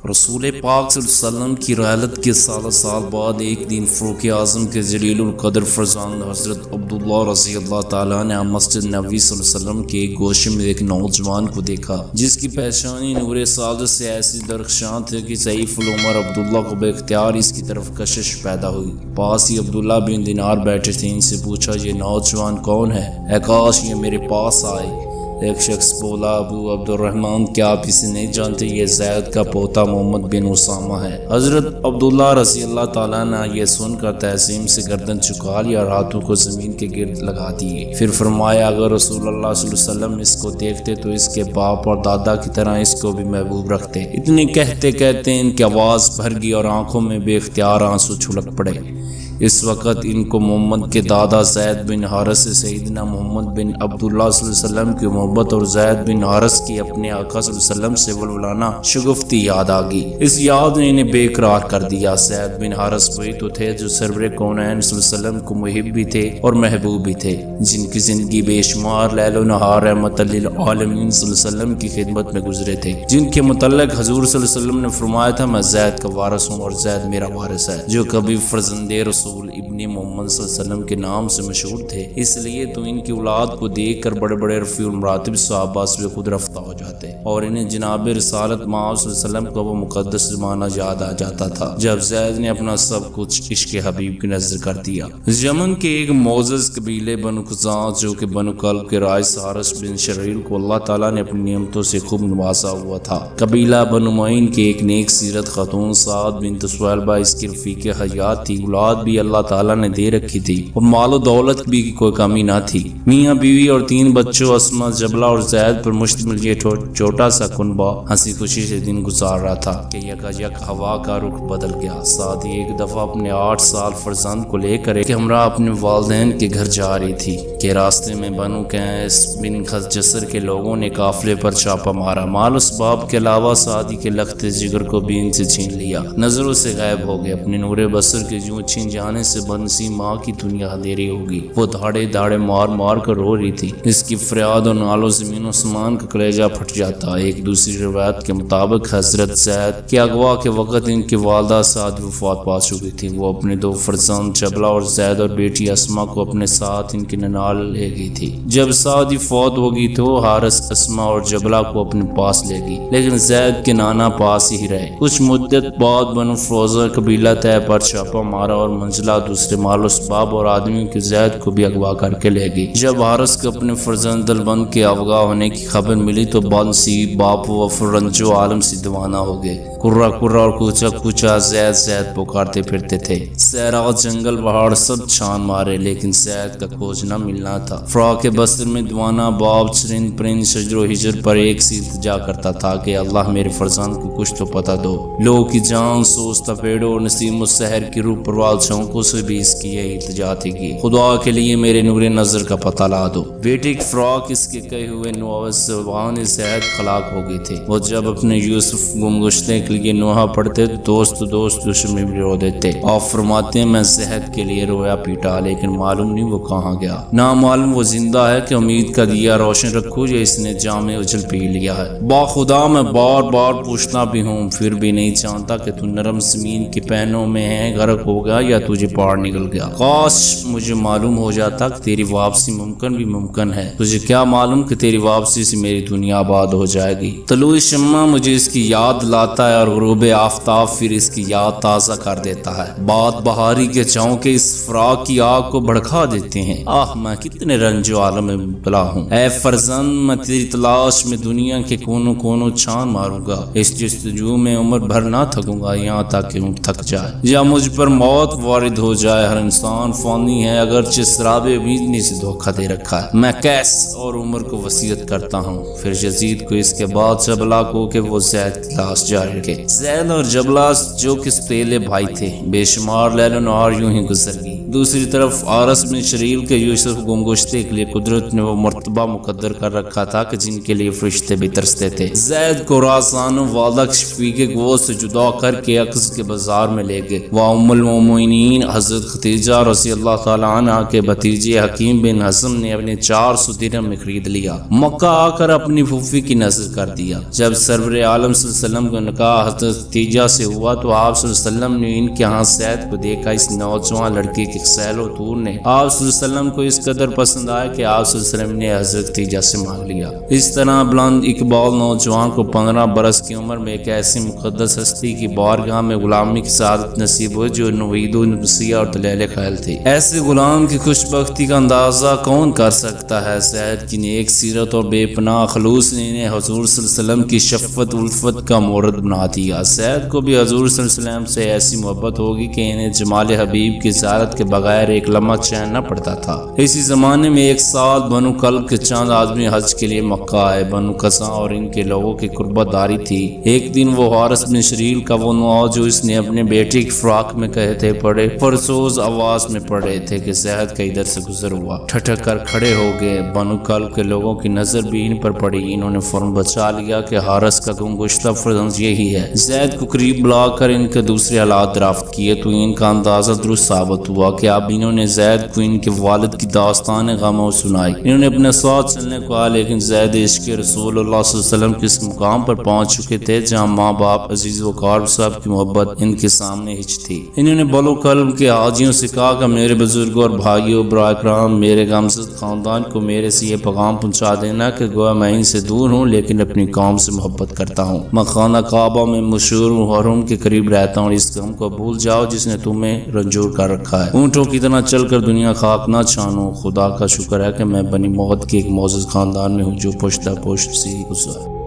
رسول پاک صلی اللہ علیہ وسلم کی رحلت کے سال بعد ایک دن فاروق اعظم کے جلیل القدر فرزند حضرت عبداللہ رضی اللہ تعالیٰ نے مسجد نبوی صلی اللہ علیہ وسلم کے ایک گوشے میں ایک نوجوان کو دیکھا جس کی پیشانی نور سعادت سے ایسی درخشاں تھے کہ ضعیف العمر عبداللہ کو بے اختیار اس کی طرف کشش پیدا ہوئی۔ پاس ہی عبداللہ بن دینار بیٹھے تھے، ان سے پوچھا یہ نوجوان کون ہے؟ اے کاش یہ میرے پاس آئے۔ ایک شخص بولا ابو عبد الرحمن کیا آپ اسے نہیں جانتے؟ یہ زید کا پوتا محمد بن اسامہ ہے۔ حضرت عبداللہ رضی اللہ تعالیٰ نے یہ سن کر تعظیم سے گردن جھکا لیا اور ہاتھوں کو زمین کے گرد لگا دیے، پھر فرمایا اگر رسول اللہ صلی اللہ علیہ وسلم اس کو دیکھتے تو اس کے باپ اور دادا کی طرح اس کو بھی محبوب رکھتے۔ اتنے کہتے کہتے ان کی آواز بھر گئی اور آنکھوں میں بے اختیار آنسو چھلک پڑے۔ اس وقت ان کو محمد کے دادا زید بن حارث سے سیدنا محمد بن عبداللہ صلی اللہ علیہ وسلم کی محبت اور زید بن حارث کی اپنے آقا صلی اللہ علیہ وسلم سے ولولانہ شگفتی یاد آ گئی۔ اس یاد نے انہیں بے قرار کر دیا۔ زید بن حارث وہی تو تھے جو سرور کونین صلی اللہ علیہ وسلم کو محب بھی تھے اور محبوب بھی تھے، جن کی زندگی بے شمار لیل و نہار رحمت للعالمین صلی اللہ علیہ وسلم کی خدمت میں گزرے تھے، جن کے متعلق حضور صلی اللہ علیہ وسلم نے فرمایا تھا میں زید کا وارث ہوں اور زید میرا وارث ہے، جو کبھی فرزند رسول ابن محمد صلی اللہ علیہ وسلم کے نام سے مشہور تھے۔ اس لیے تو ان کی اولاد کو دیکھ کر بڑے بڑے رفیع المراتب صحابہ سے خود رفتہ ہو جاتے اور انہیں جناب رسالت مآب صلی اللہ علیہ وسلم کا وہ مقدس زمانہ یاد آ جاتا تھا جب زید نے اپنا سب کچھ عشق حبیب کی نظر کر دیا۔ یمن کے ایک معزز قبیلے بنو خزاعہ جو کہ بنو کلب کے رائس حارث بن شریل کو اللہ تعالیٰ نے اپنی نعمتوں سے خوب نوازا ہوا تھا۔ قبیلہ بنو معین کے ایک نیک سیرت خاتون سعد بنت سہیلبہ اس کی رفیق حیات تھی، اولاد بھی اللہ تعالیٰ نے دے رکھی تھی اور مال و دولت بھی کوئی کمی نہ تھی۔ میاں بیوی اور 3 بچوں اسما، جبلہ اور زید پر مشتمل یہ چھوٹا سا کنبہ ہنسی خوشی سے دن گزار رہا تھا کہ یک ہوا کا رخ بدل گیا۔ ساتھ ہی ایک دفعہ اپنے 8 سال فرزند کو لے کر ایک ہمراہ اپنے والدین کے گھر جا رہی تھی کہ راستے میں بنو قیس بن خزجسر کے لوگوں نے قافلے پر چھاپا مارا۔ مال اسباب کے علاوہ سعدی کے لخت جگر کو بھی ان سے چھین لیا، نظروں سے غائب ہو گئے۔ اپنے نور بصر کے یوں چھین جانے سے بنسی ماں کی دنیا اندھیری ہوگی۔ وہ دھاڑے دھاڑے مار مار کر رو رہی تھی۔ اس کی فریاد اور نالوں زمین و آسمان کا کلیجہ پھٹ جاتا۔ ایک دوسری روایت کے مطابق حضرت زید کے اغوا کے وقت ان کی والدہ سعد وفات پا چکی تھی۔ وہ اپنے 2 فرزند جبلہ اور زید اور بیٹی اسما کو اپنے ساتھ ان کی ننال لے گئی تھی۔ جب سعدی فوت ہو گئی تو حارث اسما اور جبلہ کو اپنے پاس لے گئی، لیکن زید کے نانا پاس ہی رہے۔ کچھ مدت بعد بنو فروزہ قبیلہ طے پر چھاپا مارا اور منزلہ دوسرے مال و اسباب اور آدمیوں کی زید کو بھی اغوا کر کے لے گئی۔ جب حارث کو اپنے فرزند دلبند کے اغوا ہونے کی خبر ملی تو بنسی باپ و فرنجو عالم سے دیوانہ ہو گئے۔ کرا کرا اور کوچا کوچا زید زید پکارتے پھرتے تھے۔ صحرا جنگل پہاڑ سب چھان مارے لیکن زید کا کھوج نہ ملنا تھا۔ فراق بصر میں دیوانہ باب چرند پرند شجر و ہجر پر ایک سی التجا کرتا تھا کہ اللہ میرے فرزند کو کچھ تو پتہ دو۔ لو کی جان سوز تپیڑوں اور نسیم السحر کی روح پروال چونکوں سے بھی اس کی یہ التجا تھی کہ خدا کے لیے میرے نور نظر کا پتہ لا دو۔ بیٹی کی فراق اس کے کہے ہوئے نوآور زبان زید خلاق ہو گئے تھے۔ وہ جب اپنے یوسف گمگشتے کے لیے نوحہ پڑھتے دوست دشمن بھی رو دیتے۔ آپ فرماتے ہیں میں زہد کے لیے رویا پیٹا لیکن معلوم نہیں وہ کہاں گیا، نہ معلوم وہ زندہ ہے کہ امید کا دیا روشن رکھو یا اس نے جام اجل پی لیا ہے۔ با خدا میں بار بار پوچھتا بھی ہوں پھر بھی نہیں جانتا کہ تو نرم زمین کے پہنوں میں ہے، غرق ہو گیا یا تجھے پار نکل گیا۔ کاش مجھے معلوم ہو جاتا کہ تیری واپسی ممکن بھی ممکن ہے، تجھے کیا معلوم کہ تیری واپسی سے میری دنیا آباد ہو جائے گی۔ طلوع شمع مجھے اس کی یاد لاتا ہے اور غروب آفتاب پھر اس کی یاد تازہ کر دیتا ہے۔ بات بہاری کے چاؤں کے اس فراق کی آگ کو بھڑکا دیتے ہیں۔ آہ میں کتنے رنج و عالم میں مبتلا ہوں۔ اے فرزند میں تیری تلاش میں دنیا کے کونوں کونوں چھان ماروں گا، اس جستجو میں عمر بھر نہ تھکوں گا یہاں تک کہ اونٹ تھک جائے یا مجھ پر موت وارد ہو جائے۔ ہر انسان فانی ہے اگرچہ سراب امیدنی سے دھوکہ دے رکھا ہے۔ میں قیس اور عمر کو وصیت کرتا ہوں، پھر یزید کو، اس کے بعد جبلہ کو کہ وہ زید کی لاش جاری رکھے۔ زید اور جبلہ جو کہ ستیلے بھائی تھے، بے شمار لیل و نہار یوں ہی گزر گئی۔ دوسری طرف عارس بن شریل کے یوسف گمگشتے کے لیے قدرت نے وہ مرتبہ مقدر کر رکھا تھا کہ جن کے لیے فرشتے بھی ترستے تھے۔ زید کو رازان والدہ شفیق گوشت سے جدا کر کے عقص کے بازار میں لے گئے۔ وہ ام المومنین حضرت خدیجہ رضی اللہ تعالیٰ عنہ کے بھتیجے حکیم بن حزم نے اپنے 400 درہم میں خرید لیا۔ مکہ آ کر اپنی پھوپھی کی نظر کر دیا۔ جب سرور عالم صلی اللہ علیہ وسلم کا نکاح حضرت خدیجہ سے ہوا تو آپ صلی اللہ علیہ وسلم نے ان کے ہاں زید کو دیکھا۔ اس نوجوان لڑکے کے خیل و طور نے آپ صلی اللہ علیہ وسلم کو اس قدر پسند آیا کہ آپ صلی اللہ علیہ وسلم نے حضرت خدیجہ سے مانگ لیا۔ اس طرح بلند اقبال نوجوان کو 15 برس کی عمر میں ایک ایسی مقدس ہستی کی بارگاہ میں غلامی کی سعادت نصیب ہوئی جو نوید و نقصیہ اور دلیل خیل تھی۔ ایسے غلام کی خوش بختی کا اندازہ کون کر سکتا ہے؟ زید کی نیک سیرت اور بے پناہ خلوص نے انہیں حضور صلی اللہ علیہ وسلم کی شفقت الفت کا مورد بنا دیا۔ زید کو بھی حضور صلی اللہ علیہ وسلم سے ایسی محبت ہوگی کہ انہیں جمال حبیب کی زیارت کے بغیر ایک لمحہ چین نہ پڑتا تھا۔ اسی زمانے میں ایک سال بنو کلب کے چند آدمی حج کے لیے مکہ آئے۔ بنو قزا اور ان کے لوگوں کی قربت داری تھی۔ ایک دن وہ حارث بن شریل کا وہ نوع جو اس نے اپنے بیٹے کی فراق میں کہتے پڑے پرسوز آواز میں پڑھ رہے تھے کہ زید کا ادھر سے گزر ہوا۔ ٹھٹک کر کھڑے ہو گئے۔ بنو کلب کے لوگوں کی نظر بھی ان پر پڑی۔ انہوں نے فوراً بچا لیا کہ حارث کا گمگشتہ فرزند یہی ہے۔ زید کو قریب بلا کر ان کے دوسرے حالات دریافت کیے تو ان کا اندازہ درست ثابت ہوا کہ اب انہوں نے زید کو ان کے والد کی داستان غم و سنائی۔ انہوں نے اپنے ساتھ چلنے کو کہا لیکن زید عشق رسول اللہ صلی اللہ علیہ وسلم کس مقام پر پہنچ چکے تھے جہاں ماں باپ عزیز و قارب صاحب کی محبت ان کے سامنے ہچ تھی۔ انہوں نے بلو کلب کے حاجیوں سے کہا کہ میرے بزرگوں اور بھائیوں برائے کرام میرے غمزدہ خاندان کو میرے سے یہ پیغام پہنچا دینا کہ گویا میں ان سے دور ہوں لیکن اپنی قوم سے محبت کرتا ہوں۔ میں خانہ کعبہ میں مشہور حرم کے قریب رہتا ہوں۔ اس غم کو بھول جاؤ جس نے تمہیں رنجور کر رکھا ہے۔ اونٹوں کی طرح چل کر دنیا خاک نہ چھانو۔ خدا کا شکر ہے کہ میں بنی موت کے ایک معزز خاندان میں ہوں جو پشتہ پشت سے گزرا۔